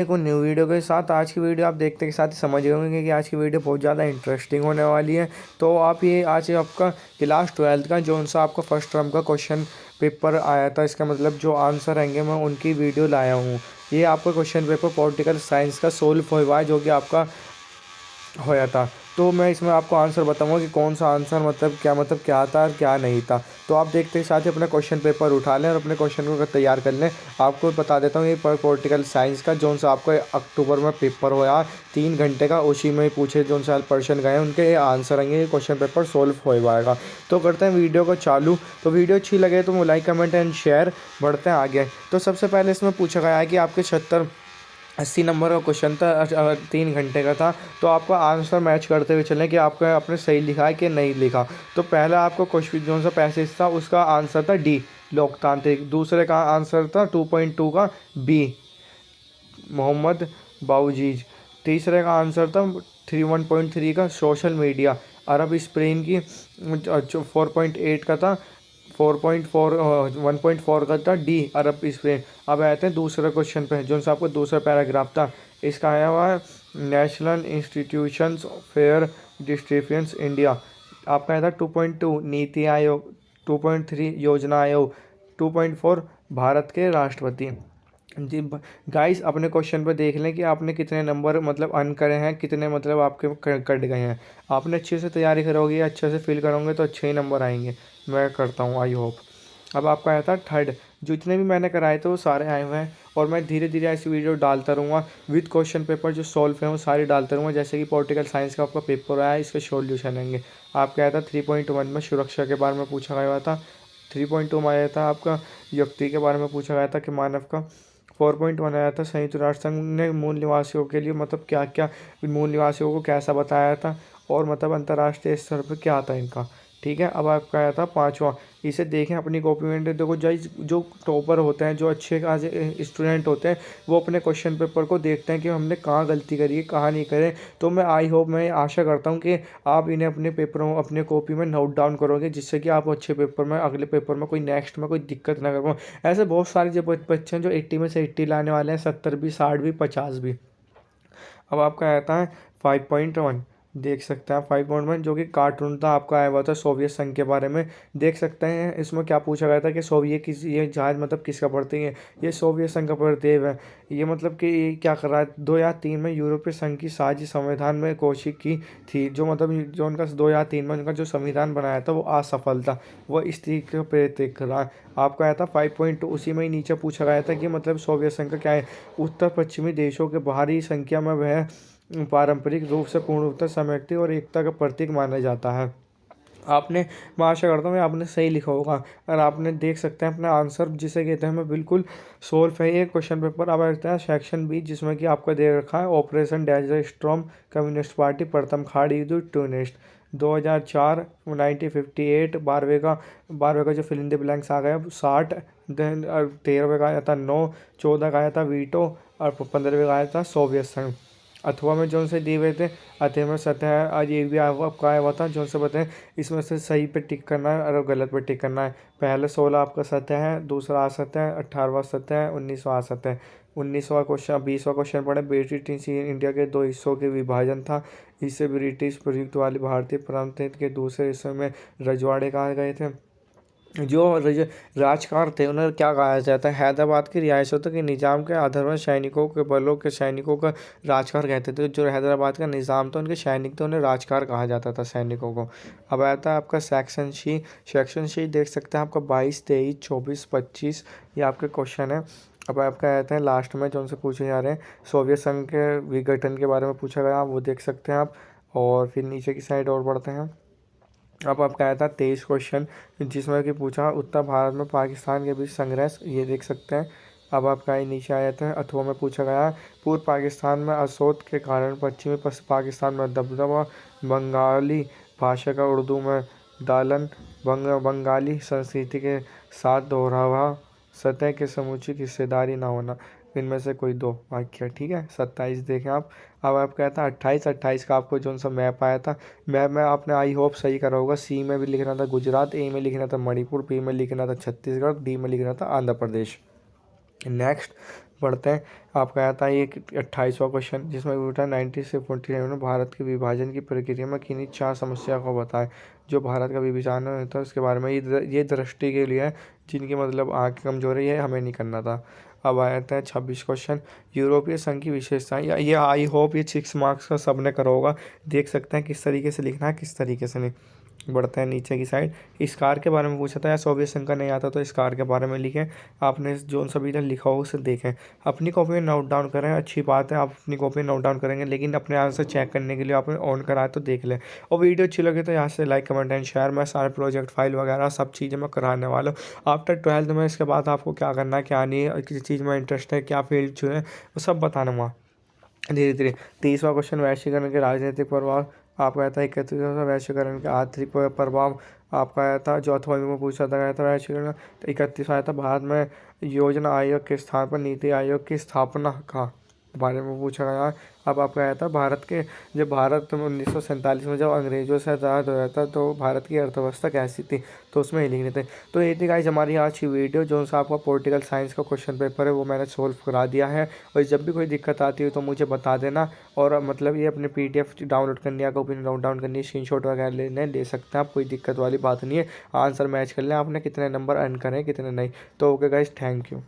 एक new video के साथ आज की वीडियो आप देखते के साथ ही समझ गए होंगे कि आज की वीडियो बहुत ज़्यादा इंटरेस्टिंग होने वाली है। तो आप ये आज आपका क्लास 12th का जो सा आपका फर्स्ट टर्म का क्वेश्चन पेपर आया था, इसका मतलब जो आंसर रहेंगे मैं उनकी वीडियो लाया हूँ। ये आपका क्वेश्चन पेपर पॉलिटिकल साइंस का सोल्व हुआ है, जो कि आपका होया था। तो मैं इसमें आपको आंसर बताऊंगा कि कौन सा आंसर मतलब क्या था और क्या नहीं था। तो आप देखते ही साथ ही अपना क्वेश्चन पेपर उठा लें और अपने क्वेश्चन को तैयार कर लें। आपको बता देता हूँ, ये पॉलिटिकल साइंस का जो सा आपका अक्टूबर में पेपर होया 3 घंटे का, उसी में ही पूछे जो सा पर्सन गए उनके ये आंसर आएंगे, ये क्वेश्चन पेपर सोल्व हो पाएगा। तो करते हैं वीडियो को चालू। तो वीडियो अच्छी लगे तो लाइक कमेंट एंड शेयर। बढ़ते हैं आगे। तो सबसे पहले इसमें पूछा गया है कि आपके 70-80 नंबर का क्वेश्चन था, 3 घंटे का था। तो आपका आंसर मैच करते हुए चलें कि आपका आपने सही लिखा है कि नहीं लिखा। तो पहला आपका क्वेश्चन जो सा पैसेज था उसका आंसर था डी, लोकतांत्रिक। दूसरे का आंसर था 2.2 का बी, मोहम्मद बाऊजीज। तीसरे का आंसर था 1.3 का सोशल मीडिया, अरब स्प्रिंग की। 4.8 का था, 1.4 का था डी, अरब स्प्रिंग। अब आते हैं दूसरे क्वेश्चन पे, जो सा आपको दूसरा पैराग्राफ था। इसका आया हुआ है national institutions fair distributions India. आपका आया था 2.2 नीति आयोग, 2.3 योजना आयोग, 2.4 भारत के राष्ट्रपति जी। गाइस अपने क्वेश्चन पर देख लें कि आपने कितने नंबर मतलब अर्न करे हैं, कितने मतलब आपके कट गए हैं। आपने अच्छे से तैयारी करोगे, अच्छे से फिल करोगे तो अच्छे ही नंबर आएंगे। मैं करता हूँ, आई होप। अब आपका आया था थर्ड। जितने भी मैंने कराए थे वो सारे आए हुए हैं, और मैं धीरे धीरे ऐसी वीडियो डालता रहूँगा विद क्वेश्चन पेपर जो सॉल्व है वो सारी डालता रहूँगा। जैसे कि पॉलिटिकल साइंस का आपका पेपर आया है, इसके सॉल्यूशन आएंगे। आपका आया था 3.1 में सुरक्षा के बारे में पूछा गया था। 3.2 में आया था आपका व्यक्ति के बारे में पूछा गया था कि मानव का। 4.1 आया था संयुक्त राष्ट्र संघ ने मूल निवासियों के लिए मतलब क्या क्या, मूल निवासियों को कैसा बताया था, और मतलब अंतर्राष्ट्रीय स्तर पर क्या था इनका। ठीक है। अब आपका आया था पाँचवा। इसे देखें अपनी कॉपी में। देखो जो टॉपर होते हैं, जो अच्छे खासे स्टूडेंट होते हैं, वो अपने क्वेश्चन पेपर को देखते हैं कि हमने कहाँ गलती करी है, कहाँ नहीं करे। तो मैं आई होप, मैं आशा करता हूँ कि आप इन्हें अपने पेपरों अपने कॉपी में नोट डाउन करोगे, जिससे कि आप अच्छे पेपर में अगले पेपर में कोई नेक्स्ट में कोई दिक्कत ना कर पाओ। ऐसे बहुत सारे जो बच्चे हैं जो 80 में से 80 लाने वाले हैं, 70 भी, 60 भी, 50 भी। अब आपका आता है 5.1। देख सकते हैं आप 5.1, जो कि कार्टून था आपका आया हुआ था सोवियत संघ के बारे में। देख सकते हैं इसमें क्या पूछा गया था कि सोवियत ये जहाज मतलब किसका प्रतीक है। ये सोवियत संघ का प्रतीक है। ये मतलब कि ये क्या कर रहा है, 2003 में यूरोपीय संघ की साजिश संविधान में कोशिश की थी, जो मतलब जो उनका 2003 में उनका जो संविधान बनाया था वो असफल था। वो इस तरीके का प्रतीक कर रहा है। आपका आया था 5.2, उसी में ही नीचे पूछा गया था कि मतलब सोवियत संघ का क्या है। उत्तर पश्चिमी देशों के बाहरी संख्या में वह पारंपरिक रूप से पूर्णतः समेटती और एकता का प्रतीक माना जाता है। आपने, मैं आशा करता हूँ आपने सही लिखा होगा, और आपने देख सकते हैं अपना आंसर जिसे कहते हैं, मैं बिल्कुल सोल्व है ये क्वेश्चन पेपर। अब आता है सेक्शन बी, जिसमें कि आपका दे रखा है operation desert storm, communist party प्रथम खाड़ी युद्ध ट्यूनिस्ट। 2004, 1958, 12वें का जो फिल इन द ब्लैंक्स आ गया 60। देन 13वें का आया था 9, 14 का आया था वीटो, और 15वें का आया था सोवियत संघ। अथवा में जो से दिए हुए थे, अतः में सतह आज ये भी आपका आया हुआ था जो से बताएं। इसमें से सही पे टिक करना है और गलत पे टिक करना है। पहले 16 आपका सतह है, दूसरा असत्य है, 18वां सत्य है, 19वां असत्य है। 19वां क्वेश्चन, 20वां क्वेश्चन पढ़े। ब्रिटिश इंडिया के दो हिस्सों के विभाजन था। इससे ब्रिटिश प्रयुक्त वाले भारतीय प्रांत के दूसरे हिस्से में रजवाड़े कहा गए थे। जो राजकार थे उन्हें क्या कहा जाता है, हैदराबाद की रियासतों के निज़ाम के आधार पर सैनिकों के बलों के सैनिकों का राजकार कहते थे। जो हैदराबाद का निज़ाम था उनके सैनिक थे, उन्हें राजकार कहा जाता था सैनिकों को। अब आता है आपका सेक्शन सी। सेक्शन सी देख सकते हैं आपका 22, 23, 24, 25 ये आपके क्वेश्चन है। अब आपका आते हैं लास्ट में जो उनसे पूछे जा रहे हैं, सोवियत संघ के विघटन के बारे में पूछा गया, वो देख सकते हैं आप। और फिर नीचे की साइड और बढ़ते हैं। अब आपका आया था 23 क्वेश्चन, जिसमें कि पूछा उत्तर भारत में पाकिस्तान के बीच संघर्ष, ये देख सकते हैं। अब आपका ये नीचे आया था अथवा में पूछा गया पूर्व पाकिस्तान में असोत के कारण पश्चिमी पाकिस्तान में दबदबा, बंगाली भाषा का उर्दू में दालन, बंगाली संस्कृति के साथ दोहरावा, सतह के समुचित हिस्सेदारी ना होना। इनमें से कोई दो वाक्य, ठीक है। 27 देखें आप। अब आप कहता है 28 का आपको जो सा मैप आया था, मैप में आपने आई होप सही करा होगा। सी में भी लिखना था गुजरात, ए में लिखना था मणिपुर, बी में लिखना था छत्तीसगढ़, डी में लिखना था आंध्र प्रदेश। नेक्स्ट बढ़ते हैं। आपका आता है एक 28वां क्वेश्चन, जिसमें पूछा 19 से 47 में भारत के विभाजन की प्रक्रिया में किन्हीं 4 समस्या को बताएं। जो भारत का विभाजन होता है उसके बारे में ये दृष्टि के लिए है जिनकी मतलब आँख कमजोर है, ये हमें नहीं करना था। अब आ जाते हैं 26 क्वेश्चन, यूरोपीय संघ की विशेषताएं। ये आई होप ये 6 मार्क्स का सबने करा होगा, देख सकते हैं किस तरीके से लिखना है किस तरीके से नहीं। बढ़ते हैं नीचे की साइड, इस कार के बारे में पूछा था या सोवियत संघ का नहीं आता तो इस कार के बारे में लिखें। आपने जो सभी इधर लिखा हो उसे देखें, अपनी कॉपी में नोट डाउन करें। अच्छी बात है, आप अपनी कॉपी में नोट डाउन करेंगे, लेकिन अपने आंसर चेक करने के लिए आपने ऑन करा है तो देख लें। और वीडियो अच्छी लगे तो यहाँ से लाइक कमेंट एंड शेयर। मैं सारे प्रोजेक्ट फाइल वगैरह सब चीज़ें मैं कराने वाला हूँ आफ्टर 12th में। इसके बाद आपको क्या करना है क्या नहीं है, किसी चीज़ में इंटरेस्ट है, क्या फील्ड चुने, वो सब बताना वहाँ धीरे धीरे। 30वां क्वेश्चन, वैश्वीकरण के राजनीतिक प्रभाव। आपका आता है 31वां, वैश्वीकरण के आर्थिक प्रभाव। आपका आया था चौथा में पूछा था गया था वैश्वीकरण। तो 31वां आया था भारत में योजना आयोग के स्थान पर नीति आयोग की स्थापना का बारे में पूछा गया है। अब आपका आया था भारत के, जब भारत में 1947 में जब अंग्रेजों से आज़ाद हो जाता तो भारत की अर्थव्यवस्था कैसी थी, तो उसमें ही लिखने थे। तो ये थी गाइस हमारी आज की वीडियो। जो सा आपका पॉलिटिकल साइंस का क्वेश्चन पेपर है वो मैंने सोल्व करा दिया है। और जब भी कोई दिक्कत आती है तो मुझे बता देना। और मतलब ये अपने PDF डाउनलोड करनी है, कॉपी नोट डाउन करनी है, स्क्रीनशॉट वगैरह लेने ले सकते हैं आप, कोई दिक्कत वाली बात नहीं है। आंसर मैच कर लें आपने कितने नंबर अर्न करें कितने नहीं। तो ओके गाइस, थैंक यू।